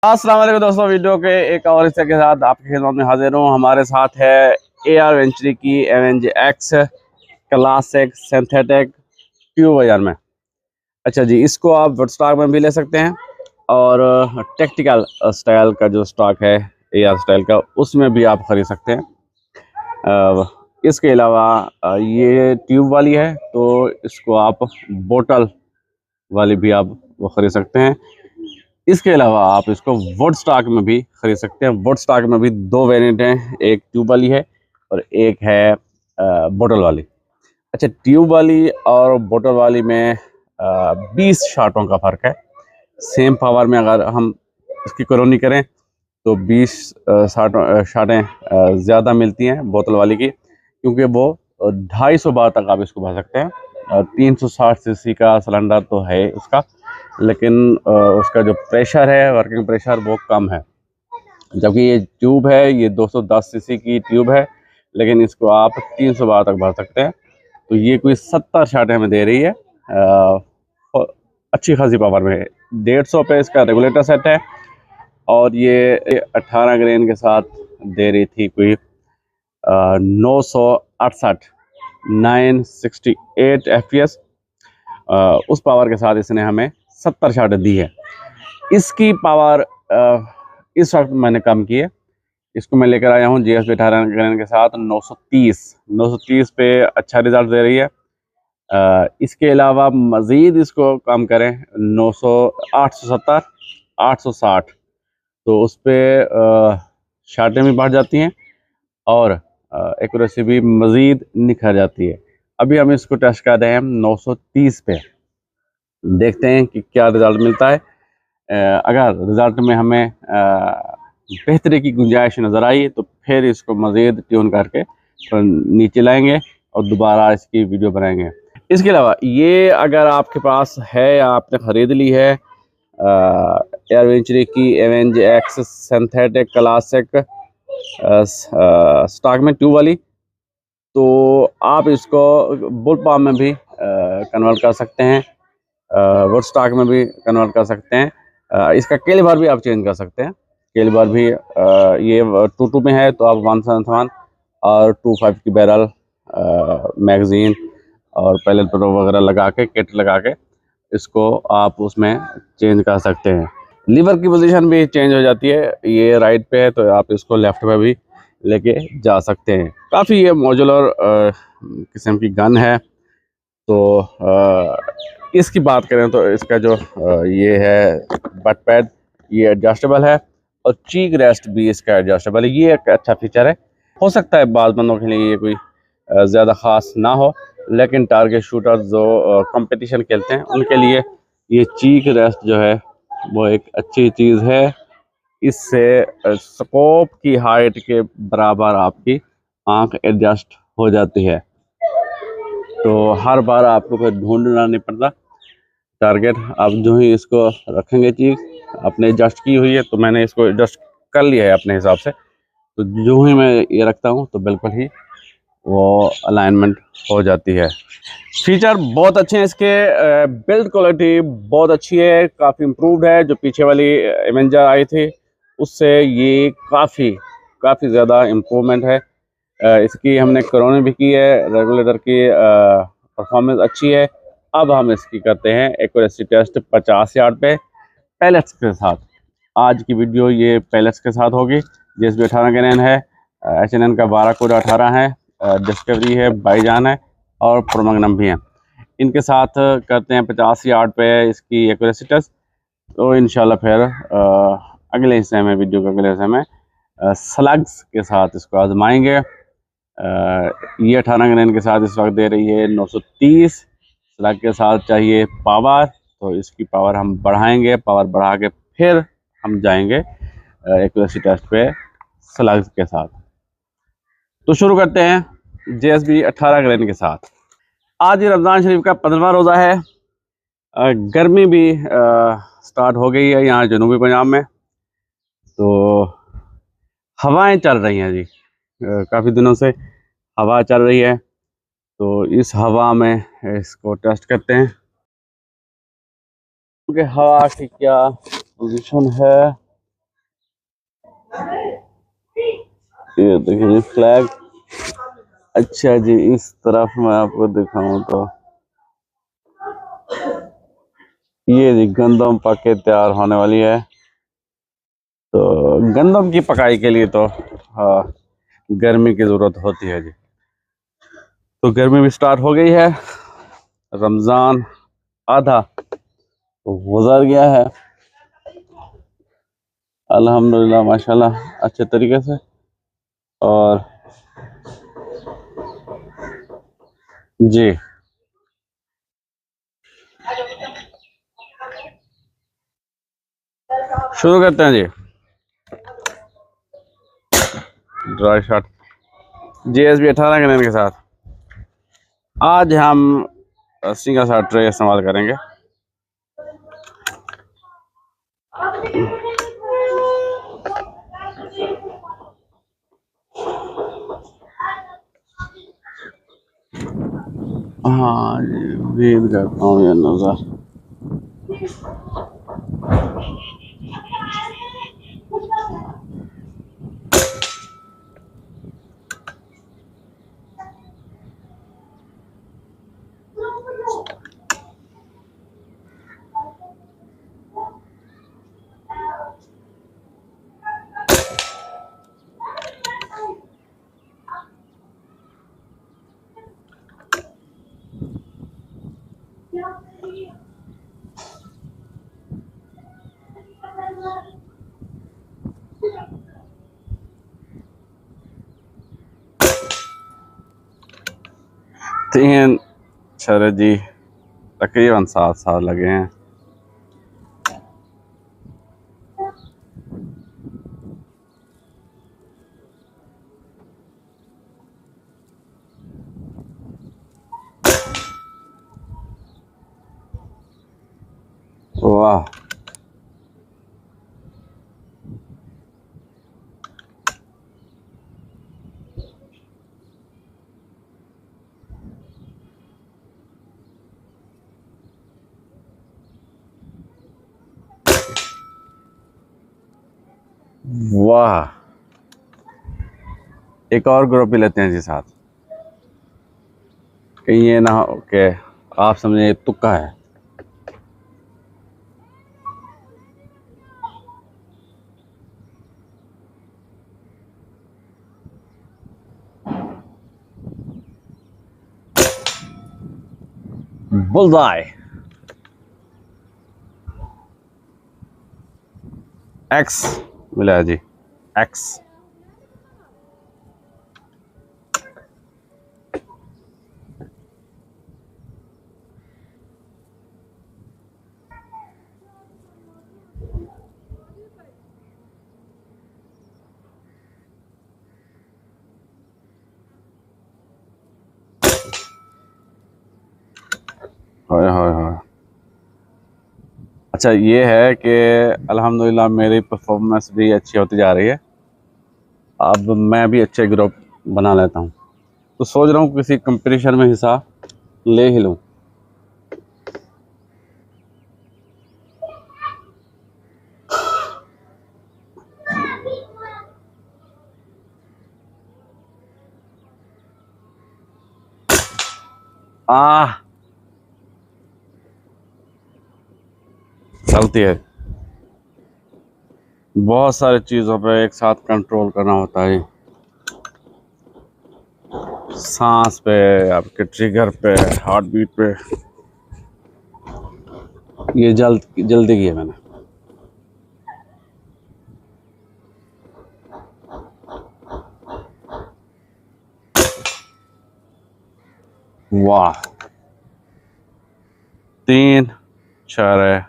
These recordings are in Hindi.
अस्सलाम वालेकुम दोस्तों, वीडियो के एक और हिस्से के साथ आपकी खिदमत में हाजिर हूँ। हमारे साथ है AR वेंचुरी की avenge x classic synthetic tube बाजार में। अच्छा जी, इसको आप वुड स्टॉक में भी ले सकते हैं और टेक्टिकल स्टाइल का जो स्टॉक है AR स्टाइल का, उसमें भी आप खरीद सकते हैं। इसके अलावा ये ट्यूब वाली है, तो इसको आप बोतल वाली भी आप वो खरीद सकते हैं। इसके अलावा आप इसको वुड स्टॉक में भी खरीद सकते हैं। वुड स्टॉक में भी दो वेरिएंट हैं, एक ट्यूब वाली है और एक है बोतल वाली। अच्छा, ट्यूब वाली और बोतल वाली में 20 शार्टों का फ़र्क है। सेम पावर में अगर हम इसकी कॉलोनी करें तो 20 शार्टें ज़्यादा मिलती हैं बोतल वाली की, क्योंकि वो 250 बार तक आप इसको भर सकते हैं। 360 सीसी का सिलेंडर तो है उसका, लेकिन उसका जो प्रेशर है, वर्किंग प्रेशर, वो कम है। जबकि ये ट्यूब है, ये 210 सीसी की ट्यूब है, लेकिन इसको आप 300 बार तक भर सकते हैं। तो ये कोई 70 शार्ट हमें दे रही है, अच्छी खासी पावर में है। 150 पे इसका रेगुलेटर सेट है और ये 18 ग्रेन के साथ दे रही थी कोई 968 968 FPS। उस पावर के साथ इसने हमें 70 शार्ट दी है। इसकी पावर इस वक्त मैंने कम की है। इसको मैं लेकर आया हूँ GSB 18 ग्रेन के साथ 930 पे अच्छा रिजल्ट दे रही है। इसके अलावा मज़ीद इसको कम करें 900 870 860, तो उस पर शार्टें भी बढ़ जाती हैं और एक्यूरेसी भी मज़ीद निखर जाती है। अभी हम इसको टेस्ट कर रहे हैं 930 पे, देखते हैं कि क्या रिज़ल्ट मिलता है। अगर रिज़ल्ट में हमें बेहतरी की गुंजाइश नज़र आई तो फिर इसको मज़ीद ट्यून करके नीचे लाएंगे और दोबारा इसकी वीडियो बनाएंगे। इसके अलावा ये अगर आपके पास है या आपने ख़रीद ली है AR वेंचुरी की avenge x synthetic classic stock में ट्यूब वाली, तो आप इसको बुल पाम में भी कन्वर्ट कर सकते हैं, वुड स्टॉक में भी कन्वर्ट कर सकते हैं। इसका कैलिबर भी आप चेंज कर सकते हैं। कैलिबर भी ये 22 में है तो आप 171 और 25 की बैरल मैगज़ीन और पैरेलल प्रो वगैरह लगा के, किट लगा के इसको आप उसमें चेंज कर सकते हैं। लीवर की पोजीशन भी चेंज हो जाती है। ये राइट पे है तो आप इसको लेफ़्ट पे भी लेके जा सकते हैं। काफ़ी ये मॉड्यूलर किस्म की गन है। तो इसकी बात करें तो इसका जो ये है बट पैड, ये एडजस्टेबल है और चीक रेस्ट भी इसका एडजस्टेबल है। ये एक अच्छा फीचर है। हो सकता है बाज़ बंदों के लिए ये कोई ज़्यादा ख़ास ना हो, लेकिन टारगेट शूटर जो कंपटीशन खेलते हैं उनके लिए ये चीक रेस्ट जो है वो एक अच्छी चीज़ है। इससे स्कोप की हाइट के बराबर आपकी आंख एडजस्ट हो जाती है, तो हर बार आपको फिर ढूंढना नहीं पड़ता टारगेट। आप जो ही इसको रखेंगे चीज़ अपने एडजस्ट की हुई है, तो मैंने इसको एडजस्ट कर लिया है अपने हिसाब से। तो जो ही मैं ये रखता हूँ तो बिल्कुल ही वो अलाइनमेंट हो जाती है। फीचर बहुत अच्छे हैं इसके। बिल्ड क्वालिटी बहुत अच्छी है, काफ़ी इम्प्रूव्ड है। जो पीछे वाली एवेंजर आई थी उससे ये काफ़ी ज़्यादा इम्प्रूवमेंट है। इसकी हमने करोने भी की है। रेगुलेटर की परफॉर्मेंस अच्छी है। अब हम इसकी करते हैं एक्यूरेसी टेस्ट 50 यार्ड पे पैलेट्स के साथ। आज की वीडियो ये पैलेट्स के साथ होगी। GSB 18 ग्रेन है, HNN का 12 कोड 18 है, डिस्कवरी है, बाईजान है और प्रोमैग्नम भी है। इनके साथ करते हैं 50 यार्ड पे इसकी एक्यूरेसी टेस्ट। तो इंशाल्लाह फिर अगले हिस्से में, वीडियो के अगले हिस्से में स्लग्स के साथ इसको आजमाएंगे। ये 18 ग्रेन के साथ इस वक्त दे रही है 930। स्लग के साथ चाहिए पावर, तो इसकी पावर हम बढ़ाएंगे। पावर बढ़ा के फिर हम जाएंगे एक्यूरेसी टेस्ट पे स्लग्स के साथ। तो शुरू करते हैं GSB 18 ग्रेन के साथ। आज रमज़ान शरीफ का 15वां रोज़ा है। गर्मी भी स्टार्ट हो गई है यहाँ जनूबी पंजाब में, तो हवाएं चल रही हैं जी। काफ़ी दिनों से हवा चल रही है, तो इस हवा में इसको टेस्ट करते हैं कि हवा की क्या पोजीशन है। ये देखिए फ्लैग। अच्छा जी, इस तरफ मैं आपको दिखाऊं तो ये जी गंदम पक के तैयार होने वाली है। तो गंदम की पकाई के लिए तो हाँ, गर्मी की ज़रूरत होती है जी। तो गर्मी भी स्टार्ट हो गई है, रमज़ान आधा तो गुजर गया है अल्हम्दुलिल्लाह माशाल्लाह अच्छे तरीके से। और जी शुरू करते हैं जी। ड्राई शॉट GSB 18 गन के साथ आज हम 80 का साथ ट्रे इस्तेमाल करेंगे। हाँ जी, उम्मीद करता हूँ ये नज़र तीन छरे जी तकरीबन 7 साल लगे हैं। वाह वाह, एक और ग्रुप भी लेते हैं जी साथ, कहीं ये ना हो कि आप समझे ये तुक्का है। बुल्सआई एक्स मिला है जी, एक्स। हाय हाय हाय। अच्छा ये है कि अल्हम्दुलिल्लाह मेरी परफॉर्मेंस भी अच्छी होती जा रही है। अब मैं भी अच्छे ग्रुप बना लेता हूँ, तो सोच रहा हूँ किसी कंपटीशन में हिस्सा ले ही लूँ। आह चलती है, बहुत सारी चीज़ों पे एक साथ कंट्रोल करना होता है, सांस पे, आपके ट्रिगर पे, हार्ट बीट पे। ये जल्दी की है मैंने। वाह, 3 4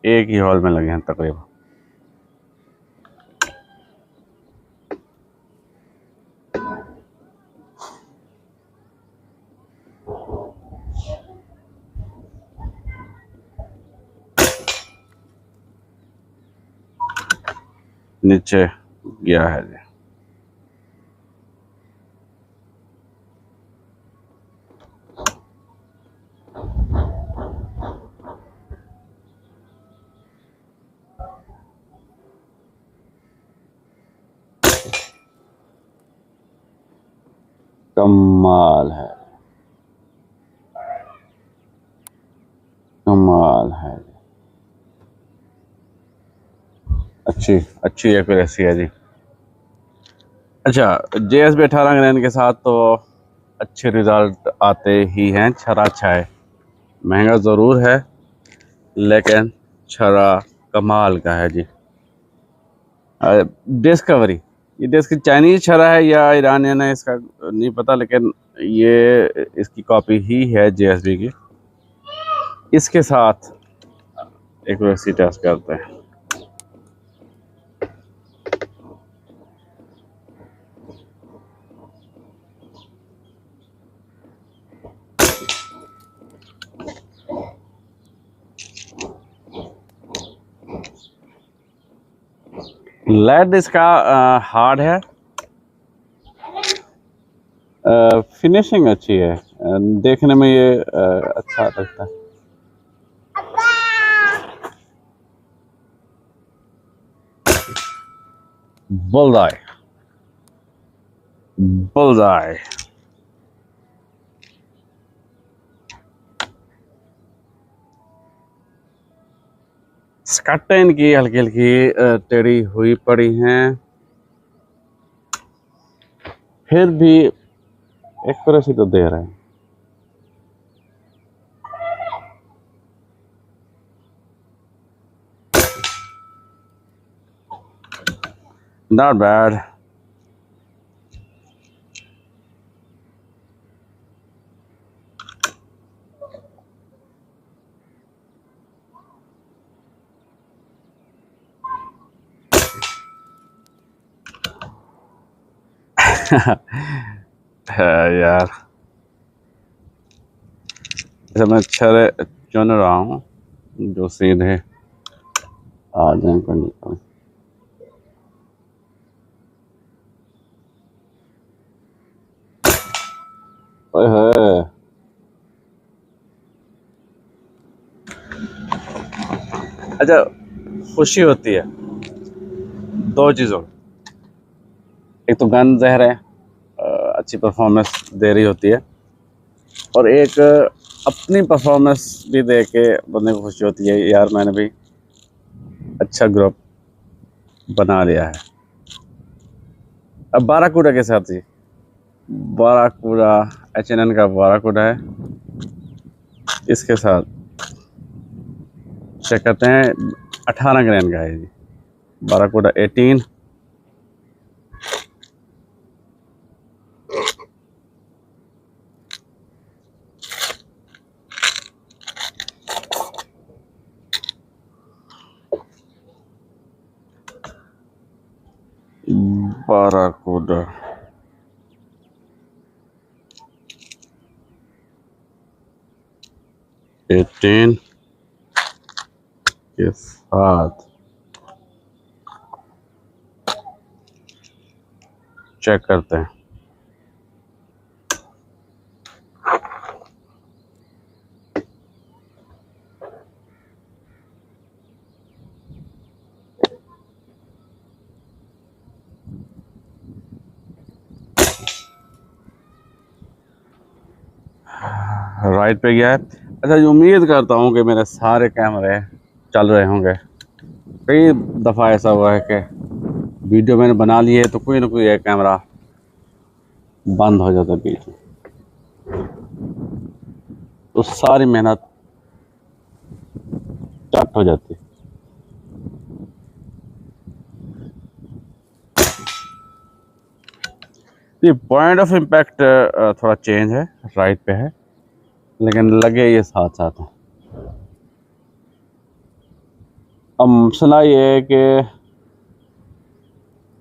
एक ही हॉल में लगे हैं तकरीबन। नीचे गया है जी। कमाल है, कमाल है। अच्छी अच्छी एक्यूरेसी है जी। अच्छा, JSB 18 ग्रैंड के साथ तो अच्छे रिजल्ट आते ही हैं। छरा अच्छा है, महंगा ज़रूर है लेकिन छरा कमाल का है जी। डिस्कवरी, ये डिस्क चाइनीज छरा है या ईरानियन है इसका नहीं पता, लेकिन ये इसकी कॉपी ही है JSB की। इसके साथ एक्यूरेसी टेस्ट करते हैं। लेड इसका हार्ड है, फिनिशिंग अच्छी है, देखने में ये अच्छा लगता है। Bullseye, bullseye. स्कट्टे इनकी हल्की हल्की टेढ़ी हुई पड़ी हैं, फिर भी एक्यूरेसी तो दे रहे हैं। Not bad. है यार, जैसे मैं छरे चुन रहा हूँ जो सीधे आ जाए कोई निकल। ओए होए, अच्छा खुशी होती है दो चीज़ों, एक तो गन जहर है, अच्छी परफॉर्मेंस दे रही होती है, और एक अपनी परफॉर्मेंस भी दे के बंदे को खुशी होती है यार मैंने भी अच्छा ग्रुप बना लिया है। अब बाराकूडा के साथ ही, बाराकूडा H&N का बाराकूडा है, इसके साथ चेक करते हैं। 18 ग्रैंड का है जी, बाराकूडा 18। बाराकूडा 18 के साथ चेक करते हैं। राइट पे गया है। अच्छा, उम्मीद करता हूँ कि मेरे सारे कैमरे चल रहे होंगे। कई दफ़ा ऐसा हुआ है कि वीडियो मैंने बना ली है तो कोई ना कोई एक कैमरा बंद हो जाता है बीच में, तो सारी मेहनत चट हो जाती है। ये पॉइंट ऑफ इम्पैक्ट थोड़ा चेंज है, राइट पे है, लेकिन लगे ये साथ साथ हैं। अब मसला ये है कि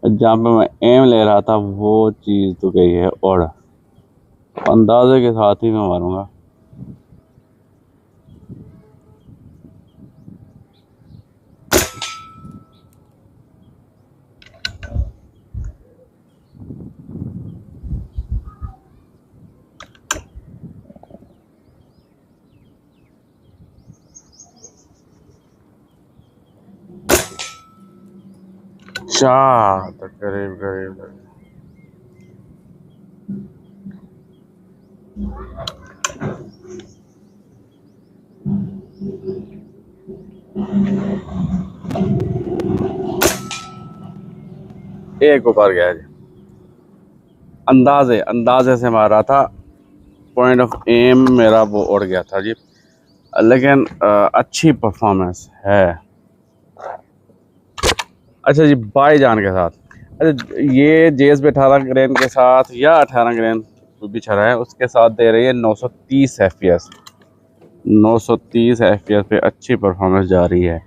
जहाँ पे मैं एम ले रहा था वो चीज़ तो गई है, और अंदाजे के साथ ही मैं मारूंगा। चार तो करीब करीब एक ऊपर गया जी, अंदाजे से मारा था, पॉइंट ऑफ एम मेरा वो उड़ गया था जी, लेकिन अच्छी परफॉर्मेंस है। अच्छा जी, भाईजान के साथ, अच्छा ये जेएस भी 18 ग्रेन के साथ या 18 ग्रेन भी चल रहा है, उसके साथ दे रही है 930 FPS। 930 FPS पे अच्छी परफॉर्मेंस जा रही है।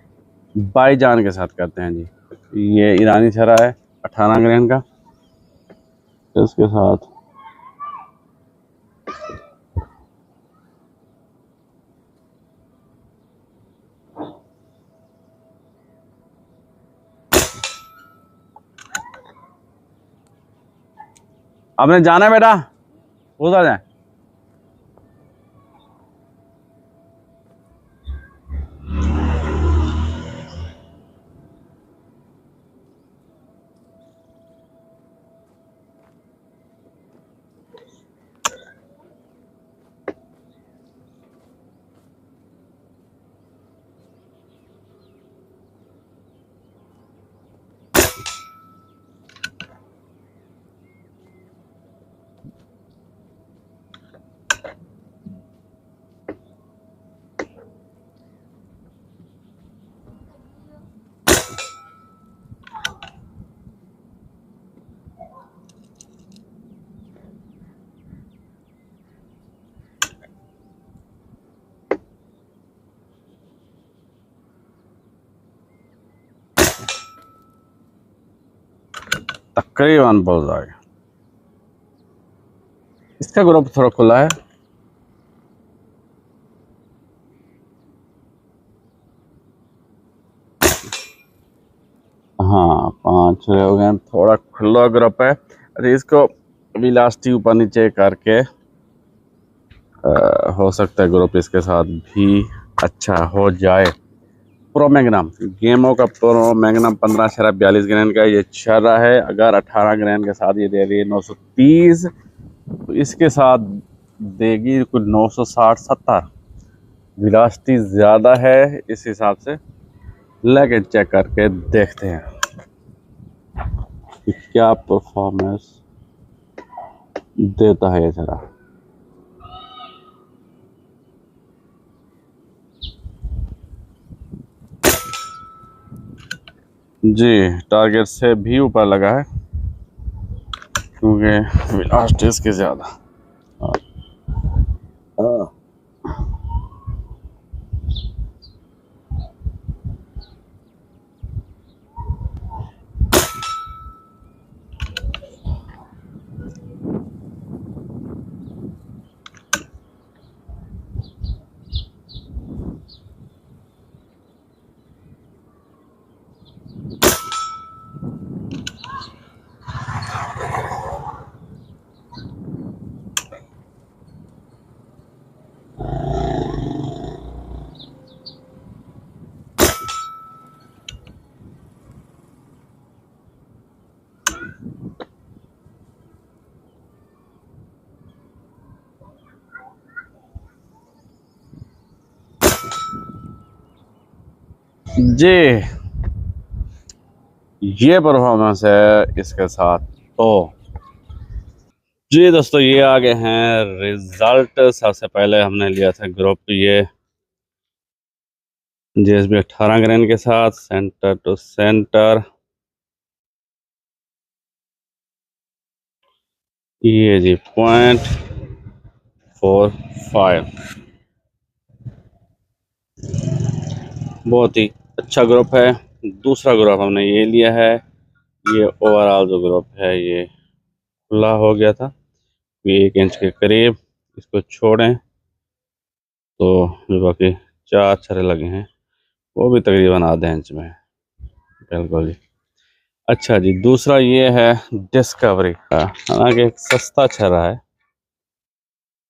भाईजान के साथ करते हैं जी, ये ईरानी छरा है 18 ग्रेन का, इसके साथ आपने जाना है बेटा, उधर जाए। तकरीबन बहुत जाएगा, इसका ग्रुप थोड़ा खुला है। हाँ 5 हो गए, थोड़ा खुला ग्रुप है। अरे इसको अभी लास्ट ही ऊपर नीचे करके हो सकता है ग्रुप इसके साथ भी अच्छा हो जाए। प्रो मैग्नम, गेमो का प्रो मैग्नम 15 शरा 42 ग्रैन का ये छरा है। अगर 18 ग्रैन के साथ ये दे रही है 930, तो इसके साथ देगी कुछ 960-70। विलासिटी ज़्यादा है इस हिसाब से, लेकिन चेक करके देखते हैं कि क्या परफॉर्मेंस देता है ये छरा। जी टारगेट से भी ऊपर लगा है, क्योंकि लास्ट इसके ज़्यादा। जी ये परफॉर्मेंस है इसके साथ। तो जी दोस्तों, ये आ गए हैं रिजल्ट। सबसे पहले हमने लिया था ग्रुप ये जेएसबी 18 ग्रैन के साथ, सेंटर टू सेंटर। ये जी 0.45, बहुत ही अच्छा ग्रुप है। दूसरा ग्रुप हमने ये लिया है, ये ओवरऑल जो ग्रुप है ये खुला हो गया था, ये 1 इंच के करीब। इसको छोड़ें तो जो बाकी 4 छर्रे लगे हैं वो भी तकरीबन आधे इंच में है। बिल्कुल जी। अच्छा जी, दूसरा ये है डिस्कवरी का, हालांकि एक सस्ता छर्रा है,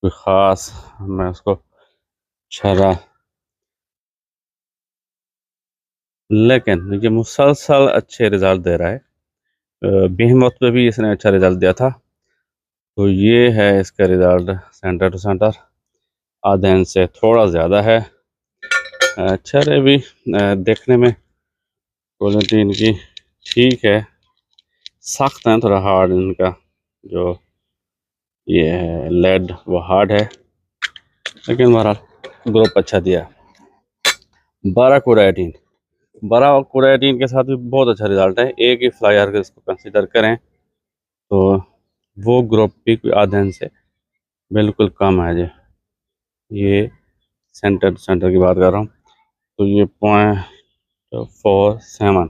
कोई ख़ास मैं उसको छर्रा, लेकिन ये मुसलसल अच्छे रिजल्ट दे रहा है। बेहमत पे भी इसने अच्छा रिजल्ट दिया था, तो ये है इसका रिज़ल्ट सेंटर टू सेंटर। आधे इंच से थोड़ा ज़्यादा है। अच्छा रे भी देखने में क्वालिटी इनकी ठीक है। सख्त है, थोड़ा हार्ड इनका जो ये है लेड वो हार्ड है, लेकिन बहरहाल ग्रुप अच्छा दिया। 12 कोर 18, 12 कोर 18 के साथ भी बहुत अच्छा रिजल्ट है। एक ही फ्लायर का इसको कंसीडर करें तो वो ग्रुप भी कोई आधे इंच से बिल्कुल कम है। ये सेंटर की बात कर रहा हूँ, तो ये 0.47।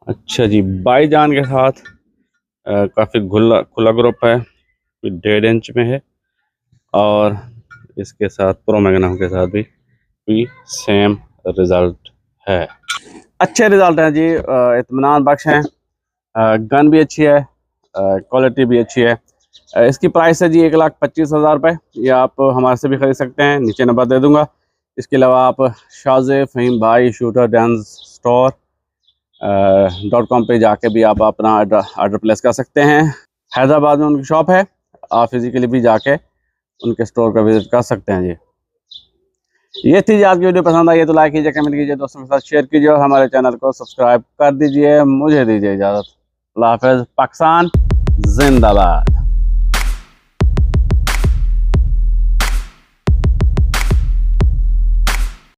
अच्छा जी, बाईजान के साथ काफ़ी खुला ग्रुप है, 1.5 इंच में है। और इसके साथ प्रो मैग्नम के साथ भी सेम रिज़ल्ट है। अच्छे रिज़ल्ट हैं जी, इत्मीनान बख्श हैं। गन भी अच्छी है, क्वालिटी भी अच्छी है। इसकी प्राइस है जी 1,25,000 रुपये। ये आप हमारे से भी ख़रीद सकते हैं, नीचे नंबर दे दूंगा। इसके अलावा आप शाज़े फ़हीम भाई शूटर डांस स्टोर .com पे जाके भी आप अपना ऑर्डर प्लेस कर सकते हैं। हैदराबाद में उनकी शॉप है, आप फिज़िकली भी जाके उनके स्टोर का विज़िट कर सकते हैं जी। ये थी आज की वीडियो। पसंद आई है तो लाइक कीजिए, कमेंट कीजिए, दोस्तों के साथ शेयर कीजिए और हमारे चैनल को सब्सक्राइब कर दीजिए। मुझे दीजिए इजाज़त। अल्लाह हाफ़िज़। पाकिस्तान जिंदाबाद।